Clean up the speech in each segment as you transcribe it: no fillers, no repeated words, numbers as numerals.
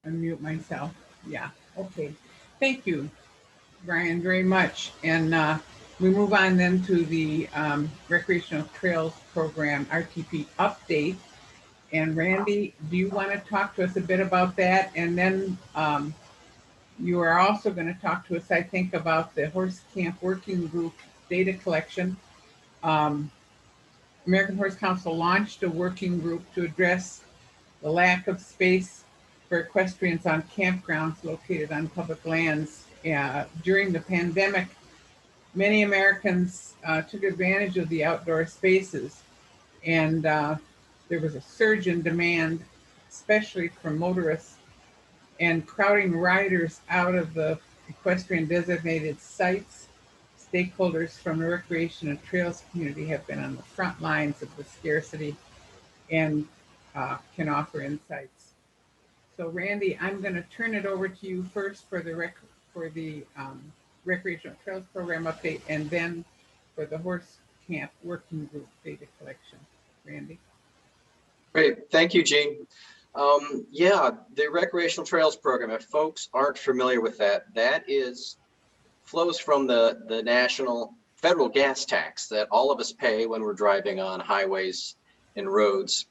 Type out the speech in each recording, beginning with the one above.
Unmute myself. Yeah, okay. Thank you, Brian, very much. And we move on then to the Recreational Trails Program, RTP update. And Randy, do you want to talk to us a bit about that? And then you are also going to talk to us, I think, about the Horse Camp Working Group data collection. Um, American Horse Council launched a working group to address the lack of space for equestrians on campgrounds located on public lands. During the pandemic, many Americans took advantage of the outdoor spaces, and there was a surge in demand, especially from motorists, and crowding riders out of the equestrian designated sites. Stakeholders from the recreation and trails community have been on the front lines of the scarcity and can offer insights. So, Randy, I'm going to turn it over to you first for the recreational trails program update, and then for the horse camp working group data collection. Randy. Great, thank you, Jean. Yeah, the recreational trails program, if folks aren't familiar with that, that flows from the national federal gas tax that all of us pay when we're driving on highways and roads.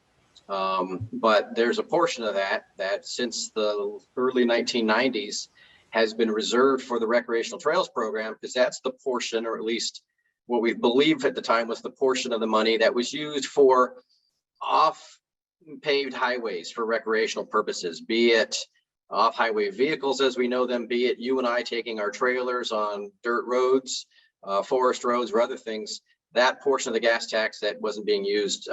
But there's a portion of that since the early 1990s has been reserved for the recreational trails program, because that's the portion, or at least what we believed at the time was the portion of the money that was used for off paved highways for recreational purposes, be it off-highway vehicles as we know them, be it you and I taking our trailers on dirt roads, forest roads, or other things. That portion of the gas tax that wasn't being used,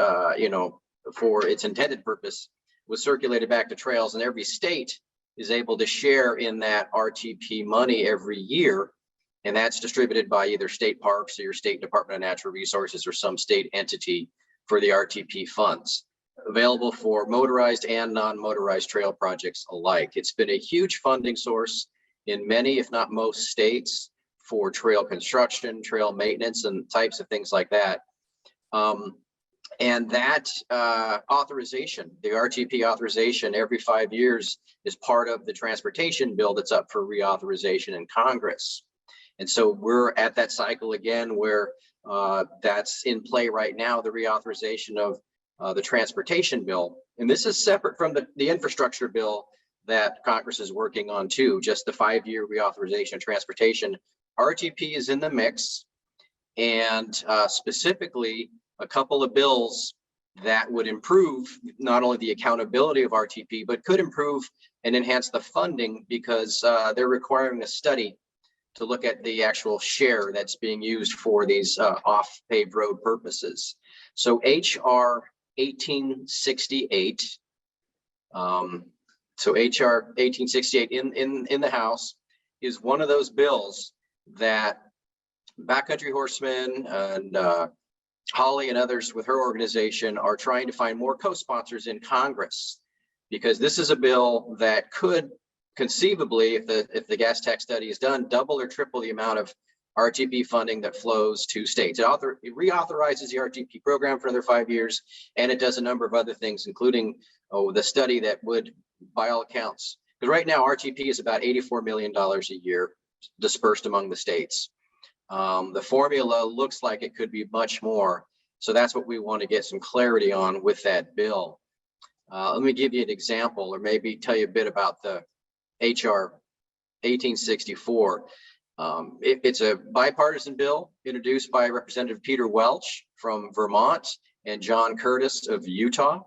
for its intended purpose was circulated back to trails, and every state is able to share in that RTP money every year, and that's distributed by either state parks or your state Department of Natural Resources or some state entity for the RTP funds, available for motorized and non-motorized trail projects alike. It's been a huge funding source in many, if not most states, for trail construction, trail maintenance, and types of things like that. And that authorization, the RTP authorization every 5 years, is part of the transportation bill that's up for reauthorization in Congress. And so we're at that cycle again where that's in play right now, the reauthorization of the transportation bill. And this is separate from the infrastructure bill that Congress is working on too, just the 5-year reauthorization of transportation. RTP is in the mix, and specifically a couple of bills that would improve not only the accountability of RTP, but could improve and enhance the funding, because they're requiring a study to look at the actual share that's being used for these off-paved road purposes. So HR 1868, so HR 1868 in the House is one of those bills that Backcountry Horsemen and Holly and others with her organization are trying to find more co-sponsors in Congress, because this is a bill that could conceivably, if the gas tax study is done, double or triple the amount of RTP funding that flows to states. It reauthorizes the RTP program for another 5 years, and it does a number of other things, including the study that would, by all accounts, because right now RTP is about $84 million a year dispersed among the states. The formula looks like it could be much more. So that's what we want to get some clarity on with that bill. Let me give you an example, or maybe tell you a bit about the HR 1864. It's a bipartisan bill introduced by Representative Peter Welch from Vermont and John Curtis of Utah.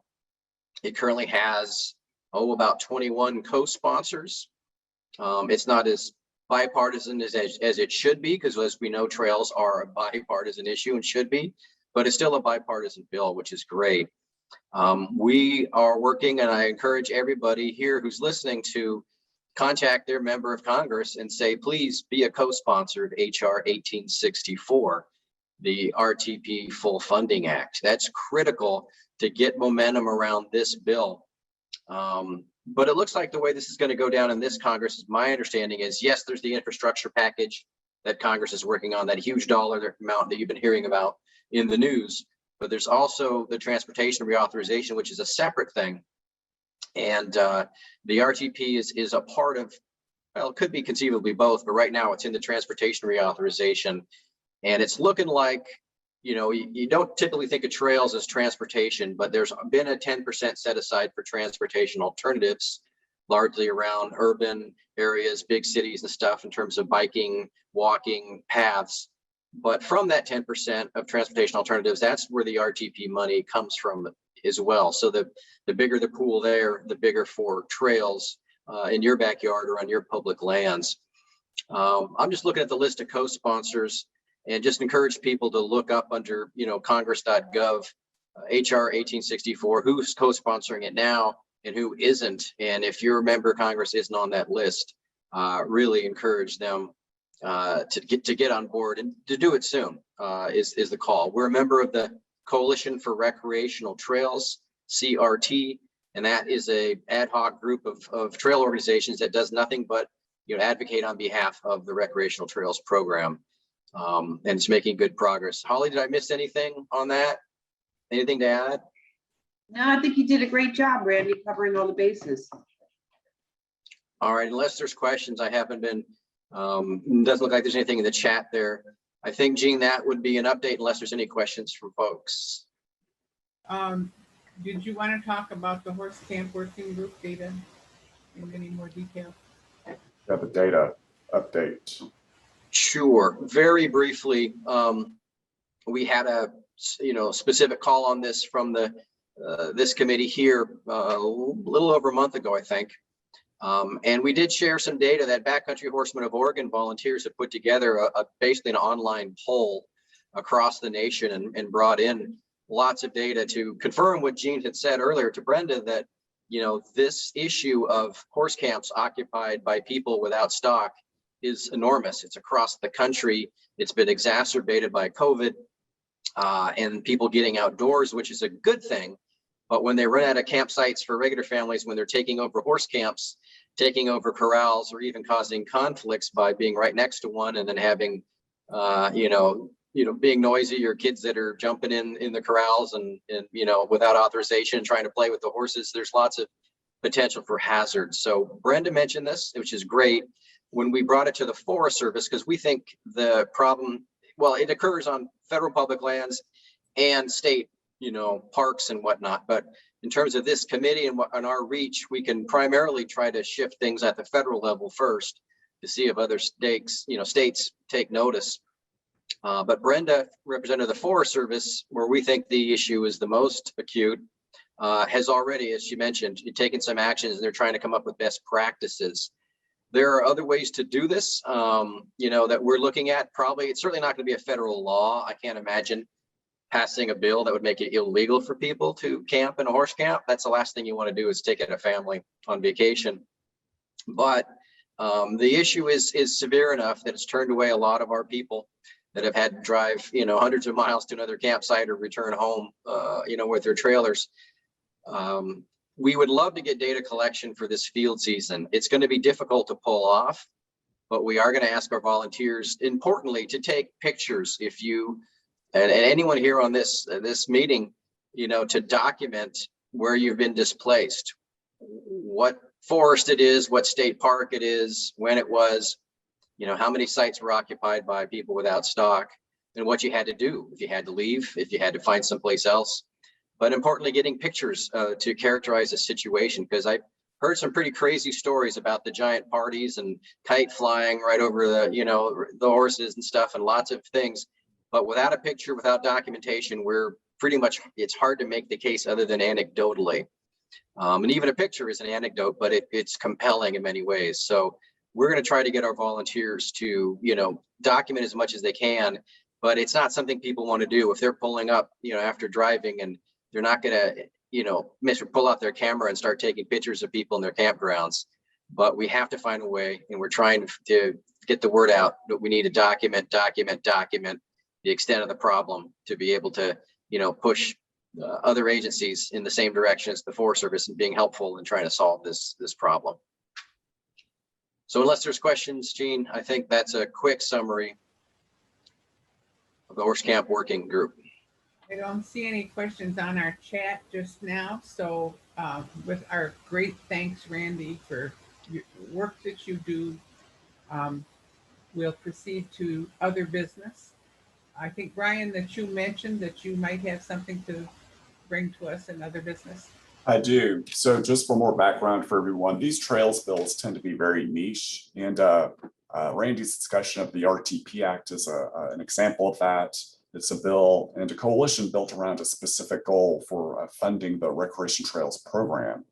It currently has, about 21 co-sponsors. It's not as bipartisan as it should be, because as we know, trails are a bipartisan issue and should be, but it's still a bipartisan bill, which is great. We are working, and I encourage everybody here who's listening to contact their member of Congress and say, please be a co-sponsor of HR 1864, the RTP Full Funding Act. That's critical to get momentum around this bill. But it looks like the way this is going to go down in this Congress, my understanding is, yes, there's the infrastructure package that Congress is working on, that huge dollar amount that you've been hearing about in the news, but there's also the transportation reauthorization, which is a separate thing. And the RTP is a part of, well, it could be conceivably both, but right now it's in the transportation reauthorization. And it's looking like, you know, you don't typically think of trails as transportation, but there's been a 10% set aside for transportation alternatives, largely around urban areas, big cities and stuff in terms of biking, walking paths. But from that 10% of transportation alternatives, that's where the RTP money comes from as well. So the bigger the pool there, the bigger for trails in your backyard or on your public lands. I'm just looking at the list of co-sponsors and just encourage people to look up under, you know, congress.gov, HR 1864, who's co-sponsoring it now and who isn't. And if your member of Congress isn't on that list, really encourage them to get on board and to do it soon is the call. We're a member of the Coalition for Recreational Trails, CRT, and that is a ad hoc group of trail organizations that does nothing but, you know, advocate on behalf of the recreational trails program. And it's making good progress. Holly, did I miss anything on that? Anything to add? No, I think you did a great job, Randy, covering all the bases. All right, unless there's questions, I haven't been, doesn't look like there's anything in the chat there. I think, Gene, that would be an update unless there's any questions from folks. Did you want to talk about the horse camp working group data in any more detail? Yeah, the data update. Sure. Very briefly, we had a specific call on this from the this committee here a little over a month ago, I think. And we did share some data that Backcountry Horsemen of Oregon volunteers have put together basically an online poll across the nation and brought in lots of data to confirm what Gene had said earlier to Brenda, that, you know, this issue of horse camps occupied by people without stock is enormous. It's across the country. It's been exacerbated by COVID and people getting outdoors, which is a good thing. But when they run out of campsites for regular families, when they're taking over horse camps, taking over corrals, or even causing conflicts by being right next to one and then having, being noisy, or kids that are jumping in the corrals and without authorization, trying to play with the horses, there's lots of potential for hazards. So Brenda mentioned this, which is great. When we brought it to the Forest Service, because we think the problem, well, it occurs on federal public lands and state, parks and whatnot. But in terms of this committee and our reach, we can primarily try to shift things at the federal level first to see if other states take notice. But Brenda, representative of the Forest Service, where we think the issue is the most acute, has already, as she mentioned, taken some actions, and they're trying to come up with best practices. There are other ways to do this, that we're looking at. Probably, it's certainly not going to be a federal law. I can't imagine passing a bill that would make it illegal for people to camp in a horse camp. That's the last thing you want to do, is take a family on vacation. But the issue is severe enough that it's turned away a lot of our people that have had to drive, hundreds of miles to another campsite or return home, with their trailers. We would love to get data collection for this field season. It's going to be difficult to pull off, but we are going to ask our volunteers, importantly, to take pictures. If you and anyone here on this meeting, to document where you've been displaced, what forest it is, what state park it is, when it was, how many sites were occupied by people without stock, and what you had to do, if you had to leave, if you had to find someplace else. But importantly, getting pictures to characterize the situation, because I've heard some pretty crazy stories about the giant parties and kite flying right over the horses and stuff, and lots of things. But without a picture, without documentation, it's hard to make the case other than anecdotally. And even a picture is an anecdote, but it's compelling in many ways. So we're going to try to get our volunteers to, document as much as they can, but it's not something people want to do. If they're pulling up, after driving, and they're not going to, pull out their camera and start taking pictures of people in their campgrounds. But we have to find a way, and we're trying to get the word out that we need to document the extent of the problem to be able to, push other agencies in the same direction as the Forest Service and being helpful in trying to solve this problem. So unless there's questions, Gene, I think that's a quick summary of the Horse Camp Working Group. I don't see any questions on our chat just now, so with our great thanks, Randy, for your work that you do. Um, we'll proceed to other business. I think, Brian, that you mentioned that you might have something to bring to us in other business. I do. So just for more background for everyone, these trails bills tend to be very niche, and Randy's discussion of the RTP Act is an example of that. It's a bill and a coalition built around a specific goal for funding the Recreation Trails program.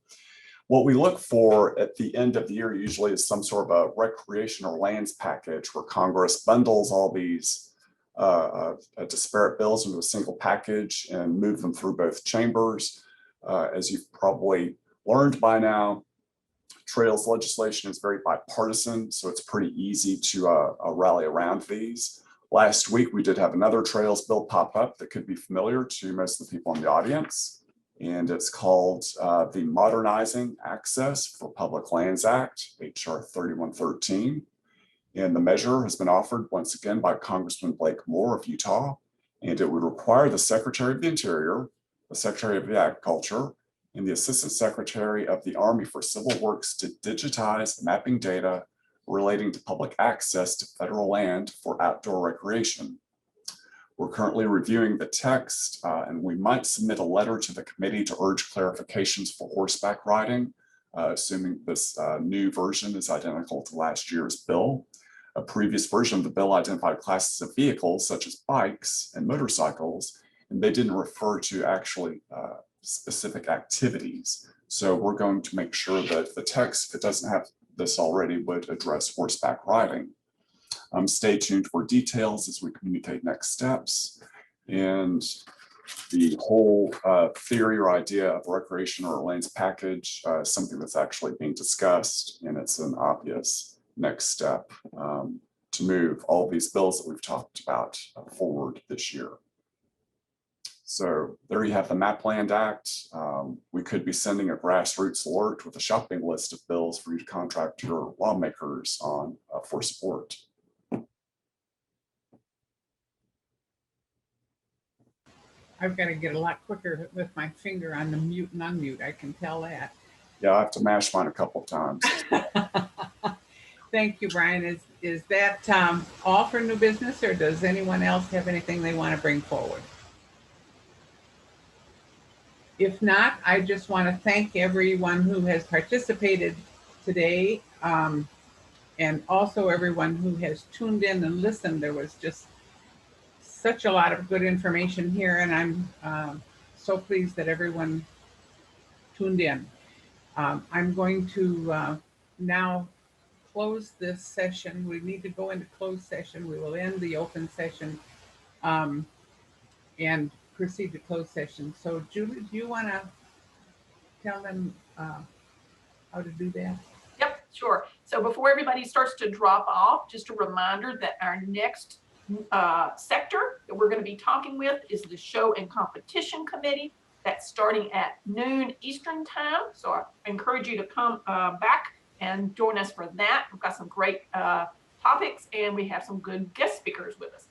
What we look for at the end of the year usually is some sort of a recreation or lands package where Congress bundles all these disparate bills into a single package and move them through both chambers. As you've probably learned by now, trails legislation is very bipartisan, so it's pretty easy to rally around these. Last week, we did have another trails bill pop up that could be familiar to most of the people in the audience, and it's called the Modernizing Access for Public Lands Act, HR 3113. And the measure has been offered once again by Congressman Blake Moore of Utah, and it would require the Secretary of the Interior, the Secretary of the Agriculture, and the Assistant Secretary of the Army for Civil Works to digitize mapping data relating to public access to federal land for outdoor recreation. We're currently reviewing the text, and we might submit a letter to the committee to urge clarifications for horseback riding, assuming this new version is identical to last year's bill. A previous version of the bill identified classes of vehicles such as bikes and motorcycles, and they didn't refer to actually specific activities. So we're going to make sure that the text, if it doesn't have this already, would address horseback riding. Stay tuned for details as we communicate next steps. And the whole theory or idea of recreation or lands package is something that's actually being discussed, and it's an obvious next step to move all these bills that we've talked about forward this year. So there you have the MapLand Act. We could be sending a grassroots alert with a shopping list of bills for you to contract your lawmakers on for support. I've got to get a lot quicker with my finger on the mute and unmute. I can tell that. Yeah, I have to mash mine a couple of times. Thank you, Brian. Is that all for new business, or does anyone else have anything they want to bring forward? If not, I just want to thank everyone who has participated today, and also everyone who has tuned in and listened. There was just such a lot of good information here, and I'm so pleased that everyone tuned in. I'm going to now close this session. We need to go into closed session. We will end the open session and proceed to closed session. So Julie, do you want to tell them how to do that? Yep, sure. So before everybody starts to drop off, just a reminder that our next sector that we're going to be talking with is the Show and Competition Committee. That's starting at noon Eastern time. So I encourage you to come back and join us for that. We've got some great topics, and we have some good guest speakers with us.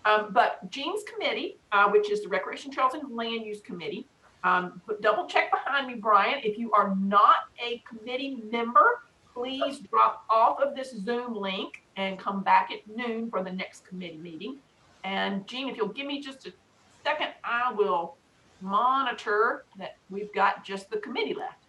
But Jean's committee, which is the Recreation Trails and Land Use Committee, double check behind me, Brian. If you are not a committee member, please drop off of this Zoom link and come back at noon for the next committee meeting. And Jean, if you'll give me just a second, I will monitor that we've got just the committee left.